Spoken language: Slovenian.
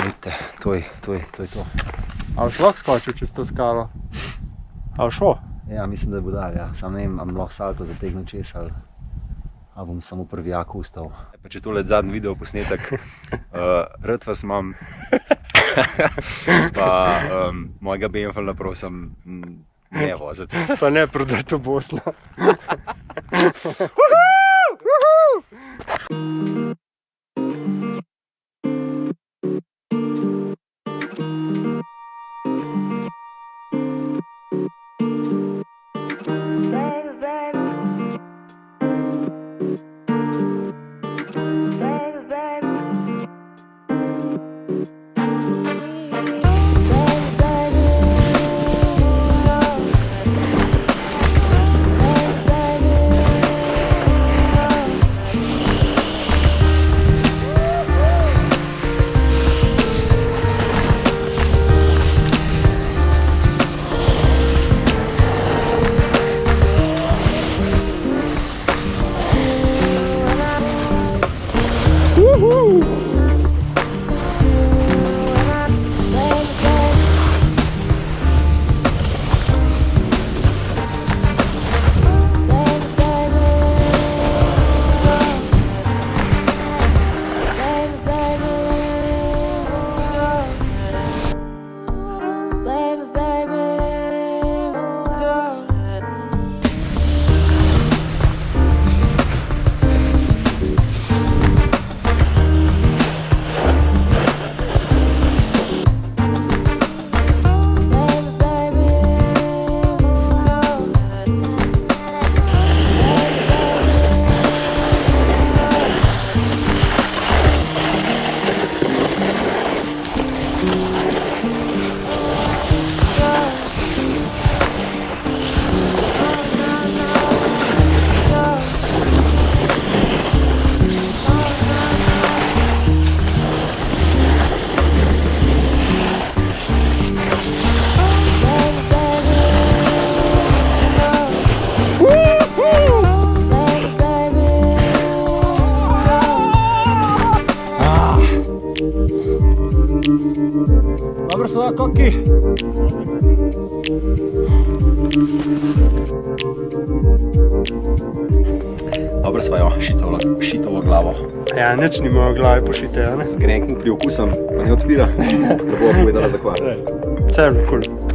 vidite, to je to. A boš lahko skočil čez to skalo? A boš šel? Ja, mislim, da bo dal, ja. Sam ne vem, ali lahko salto zategnil čez ali bom samo v prvijaku ustal. Pa če tole zadnji video posnetek, rad vas imam. Pa mojega BMF-a prosim ne voziti. Pa ne prodati v Bosno. Dobro so, koki? Dobro sva, šitovo glavo. Ja, nič nima v glavi pošite, ja ne? S grenkim priokusom, pa ne odpira, da bo povedala zakvar. Vse je bilo kul.